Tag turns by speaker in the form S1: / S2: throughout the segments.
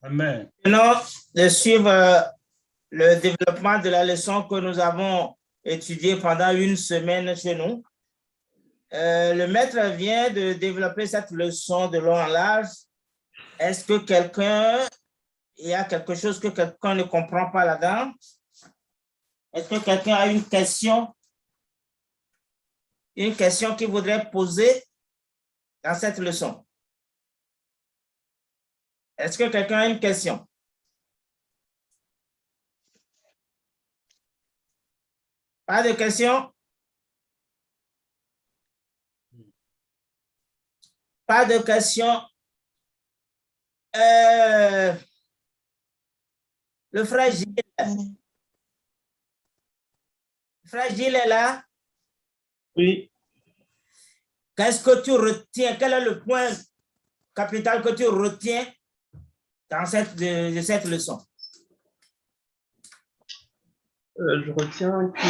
S1: Amen.
S2: Maintenant, de suivre le développement de la leçon que nous avons étudiée pendant une semaine chez nous. Le maître vient de développer cette leçon de long en large. Est-ce que il y a quelque chose que quelqu'un ne comprend pas là-dedans? Est-ce que quelqu'un a une question qu'il voudrait poser dans cette leçon? Est-ce que quelqu'un a une question? Pas de question? Pas de question? Le frère Gilles. Frère Gilles est là?
S3: Oui.
S2: Qu'est-ce que tu retiens? Quel est le point capital que tu retiens dans de cette leçon?
S3: Je retiens que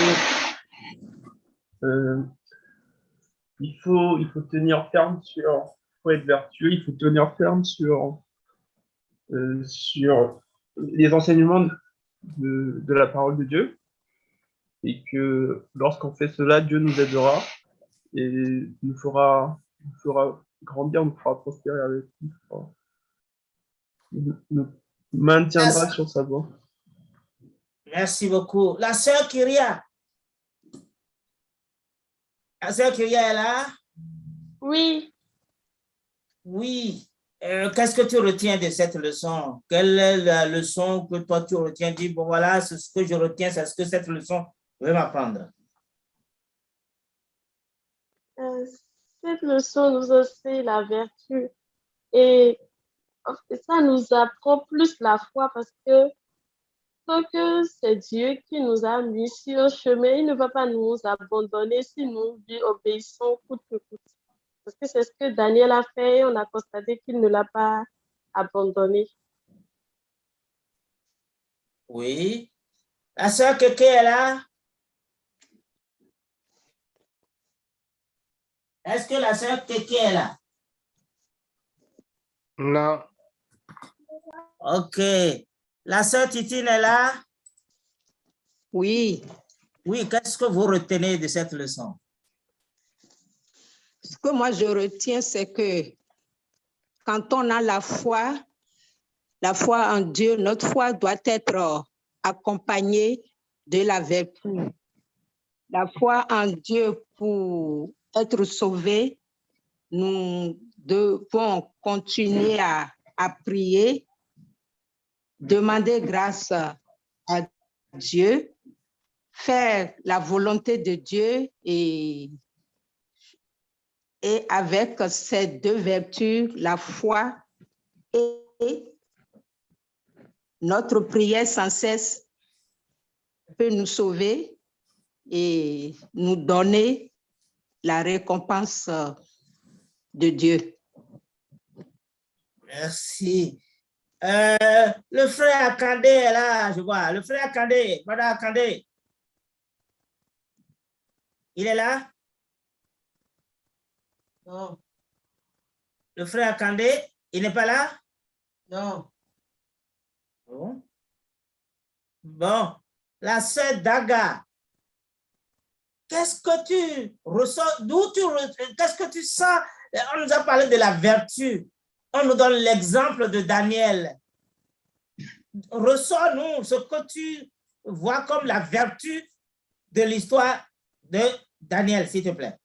S3: il faut tenir ferme sur, faut être vertueux, il faut tenir ferme sur les enseignements de la parole de Dieu, et que lorsqu'on fait cela, Dieu nous aidera et nous fera grandir, nous fera prospérer avec lui, nous maintiendra sur sa voie.
S2: Merci beaucoup. La sœur Kyria. La sœur Kyria est là?
S4: Oui.
S2: Oui. Qu'est-ce que tu retiens de cette leçon? Quelle est la leçon que toi tu retiens? Dis, bon voilà, c'est ce que je retiens, c'est ce que cette leçon veut m'apprendre.
S4: Cette leçon nous enseigne la vertu et ça nous apprend plus la foi parce que tant que c'est Dieu qui nous a mis sur le chemin, il ne va pas nous abandonner si nous lui obéissons coûte que coûte. Parce que c'est ce que Daniel a fait et on a constaté qu'il ne l'a pas abandonné.
S2: Oui. La sœur Kéké est là? Est-ce que la sœur Kéké est là?
S1: Non.
S2: OK. La sœur Titine est là?
S5: Oui.
S2: Oui, qu'est-ce que vous retenez de cette leçon?
S5: Ce que moi je retiens, c'est que quand on a la foi en Dieu, notre foi doit être accompagnée de la vertu. La foi en Dieu pour être sauvé, nous devons continuer à prier, demander grâce à Dieu, faire la volonté de Dieu et avec ces deux vertus, la foi et notre prière sans cesse peut nous sauver et nous donner la récompense de Dieu.
S2: Merci. Le frère Akandé est là, je vois. Le frère Akandé, madame Akandé. Il est là? Non. Le frère Akandé, il n'est pas là? Non. Bon. Bon. La sœur Daga. Qu'est-ce que tu ressens? Qu'est-ce que tu sens? On nous a parlé de la vertu. On nous donne l'exemple de Daniel. Ressens-nous ce que tu vois comme la vertu de l'histoire de Daniel, s'il te plaît.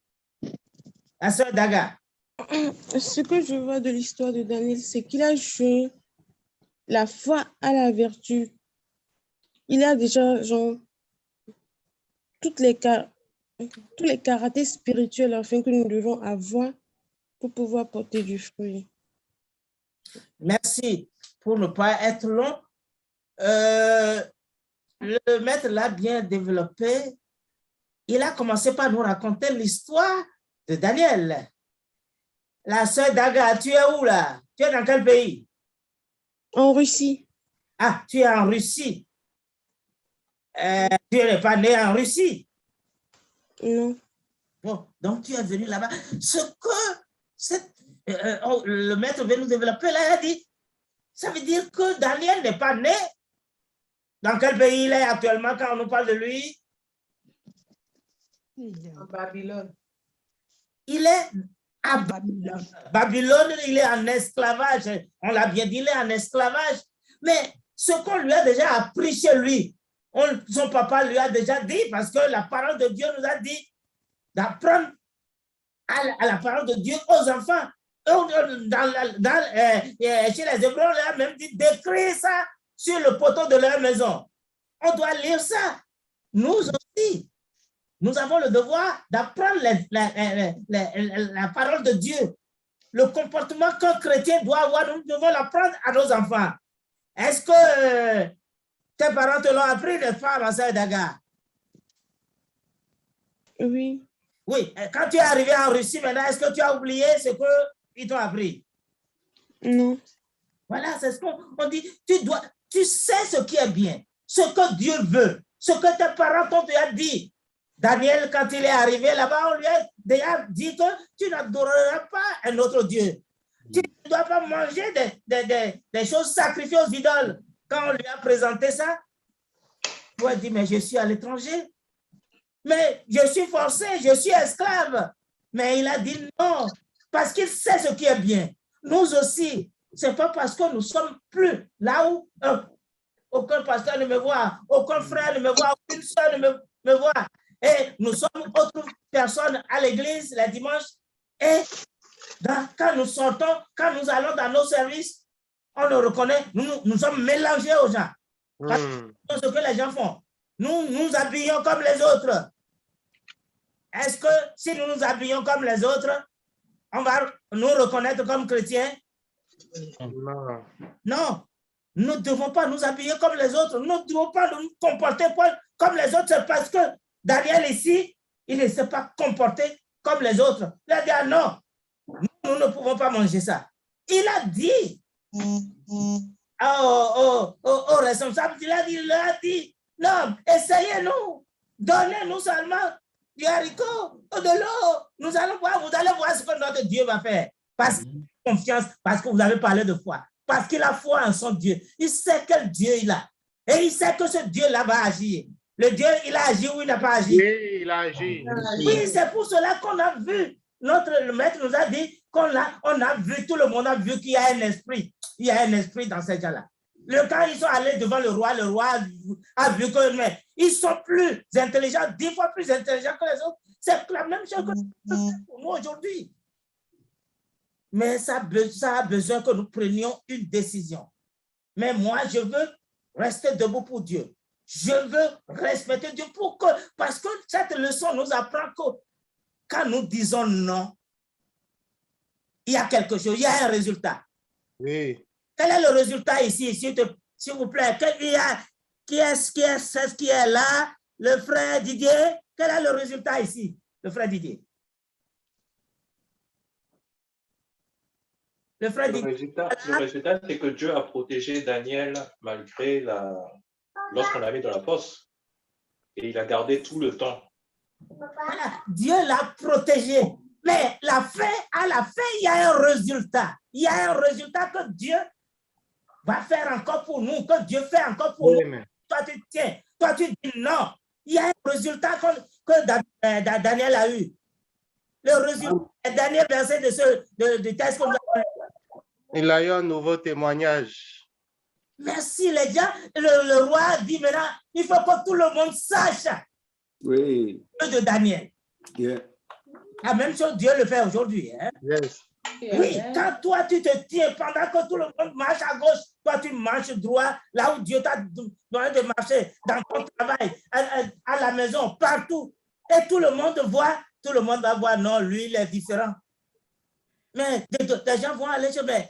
S2: La sœur Daga.
S6: Ce que je vois de l'histoire de Daniel, c'est qu'il a joué la foi à la vertu. Il a déjà tous les caractères spirituels afin que nous devons avoir pour pouvoir porter du fruit.
S2: Merci. Pour ne pas être long, le maître l'a bien développé. Il a commencé par nous raconter l'histoire de Daniel. La sœur Daga, tu es où là? Tu es dans quel pays?
S6: En Russie.
S2: Ah, tu es en Russie. Tu n'es pas né en Russie?
S6: Non.
S2: Bon, donc tu es venu là-bas. Ce que le maître veut nous développer là, il a dit, ça veut dire que Daniel n'est pas né. Dans quel pays il est actuellement quand on nous parle de lui?
S5: En Babylone.
S2: Il est à Babylone. Babylone, il est en esclavage. On l'a bien dit, il est en esclavage. Mais ce qu'on lui a déjà appris chez lui, son papa lui a déjà dit, parce que la parole de Dieu nous a dit d'apprendre à la parole de Dieu aux enfants. Chez les Hébreux, on leur a même dit d'écrire ça sur le poteau de leur maison. On doit lire ça. Nous aussi, nous avons le devoir d'apprendre la parole de Dieu. Le comportement qu'un chrétien doit avoir, nous devons l'apprendre à nos enfants. Est-ce que tes parents te l'ont appris, n'est-ce pas, ma sœur Daga?
S6: Oui.
S2: Oui. Quand tu es arrivé en Russie maintenant, est-ce que tu as oublié ce qu'ils t'ont appris?
S6: Non.
S2: Voilà, c'est ce qu'on dit. Tu sais ce qui est bien, ce que Dieu veut, ce que tes parents t'ont déjà dit. Daniel, quand il est arrivé là-bas, on lui a déjà dit que tu n'adoreras pas un autre Dieu. Tu ne dois pas manger des choses sacrifiées aux idoles. Quand on lui a présenté ça, il a dit, mais je suis à l'étranger. Mais je suis forcé, je suis esclave. Mais il a dit non, parce qu'il sait ce qui est bien. Nous aussi, ce n'est pas parce que nous sommes plus là où aucun pasteur ne me voit, aucun frère ne me voit, aucune soeur ne me voit. Et nous sommes autres personnes à l'église les dimanches. Et quand nous sortons, quand nous allons dans nos services, on le reconnaît, nous sommes mélangés aux gens. C'est ce que les gens font. Nous nous habillons comme les autres. Est-ce que si nous nous habillons comme les autres, on va nous reconnaître comme chrétiens?
S1: Non.
S2: Non. Nous ne devons pas nous habiller comme les autres. Nous ne devons pas nous comporter comme les autres. C'est parce que Daniel ici, il ne s'est pas comporté comme les autres. Il a dit, ah non, nous ne pouvons pas manger ça. Il a dit au responsable, il a dit, non, essayez-nous, donnez-nous seulement du haricot ou de l'eau. Nous allons voir, vous allez voir ce que notre Dieu va faire. Parce qu'il a confiance, parce que vous avez parlé de foi. Parce qu'il a foi en son Dieu. Il sait quel Dieu il a. Et il sait que ce Dieu-là va agir. Le Dieu, il a agi ou il n'a pas agi?
S1: Oui, il a agi.
S2: Oui, c'est pour cela qu'on a vu. Le maître nous a dit on a vu, tout le monde a vu qu'il y a un esprit. Il y a un esprit dans ces gens-là. Quand ils sont allés devant le roi a vu qu'ils sont plus intelligents, 10 fois plus intelligents que les autres. C'est la même chose que pour nous aujourd'hui. Mais ça a besoin que nous prenions une décision. Mais moi, je veux rester debout pour Dieu. Je veux respecter Dieu parce que cette leçon nous apprend que quand nous disons non, il y a quelque chose, il y a un résultat.
S1: Oui.
S2: Quel est le résultat ici, s'il vous plaît? Qui est là? Le frère Didier? Quel est le résultat ici, le frère Didier? Le
S7: résultat, c'est que Dieu a protégé Daniel malgré lorsqu'on l'a mis dans la fosse. Et il a gardé tout le temps.
S2: Voilà, Dieu l'a protégé. Mais à la fin, il y a un résultat. Il y a un résultat que Dieu va faire encore pour nous, que Dieu fait encore pour nous. Toi, tu tiens. Toi, tu dis non. Il y a un résultat que Daniel a eu. Le résultat, le dernier verset de texte qu'on a.
S1: Il a eu un nouveau témoignage.
S2: Merci les gens. Le roi dit maintenant, il faut que tout le monde sache.
S8: Oui.
S2: De Daniel.
S8: Yeah.
S2: La même chose, Dieu le fait aujourd'hui. Hein?
S1: Yes.
S2: Oui, quand toi, tu te tiens pendant que tout le monde marche à gauche, toi, tu marches droit, là où Dieu t'a donné de marcher, dans ton travail, à la maison, partout. Et tout le monde voit, tout le monde va voir, non, lui, il est différent. Mais des gens vont aller chez mais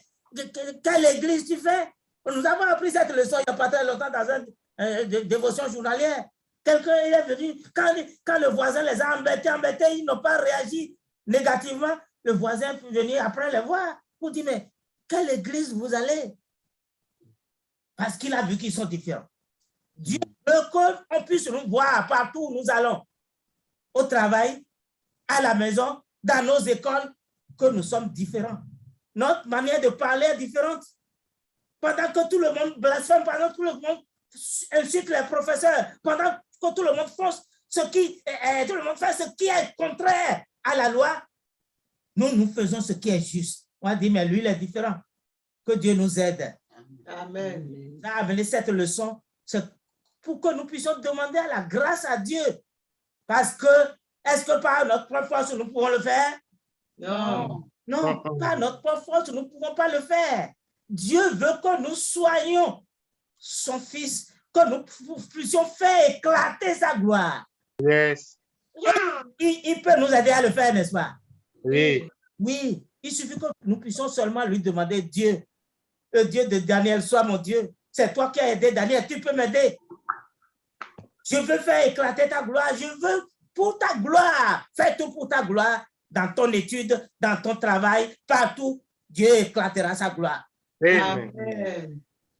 S2: quelle église tu fais? Nous avons appris cette leçon il n'y a pas très longtemps dans une dévotion journalière. Quelqu'un est venu, quand le voisin les a embêtés, ils n'ont pas réagi négativement. Le voisin peut venir après les voir pour dire, mais quelle église vous allez? Parce qu'il a vu qu'ils sont différents. Dieu veut qu'on puisse nous voir partout où nous allons. Au travail, à la maison, dans nos écoles, que nous sommes différents. Notre manière de parler est différente. Pendant que tout le monde blasphème, pendant que tout le monde insulte les professeurs, pendant que tout le monde fait ce qui est contraire à la loi, nous faisons ce qui est juste. On a dit, mais lui, il est différent. Que Dieu nous aide.
S8: Amen.
S2: À amener cette leçon, c'est pour que nous puissions demander à la grâce à Dieu. Parce que, est-ce que par notre propre force, nous pouvons le faire?
S8: Non.
S2: Non, par notre propre force, nous ne pouvons pas le faire. Dieu veut que nous soyons son fils, que nous puissions faire éclater sa gloire.
S1: Yes.
S2: Il peut nous aider à le faire, n'est-ce pas?
S1: Oui.
S2: Oui, il suffit que nous puissions seulement lui demander, Dieu, le Dieu de Daniel, sois mon Dieu. C'est toi qui as aidé Daniel, tu peux m'aider. Je veux faire éclater ta gloire, je veux pour ta gloire. Fais tout pour ta gloire, dans ton étude, dans ton travail, partout. Dieu éclatera sa gloire.
S1: Amen.
S8: Amen.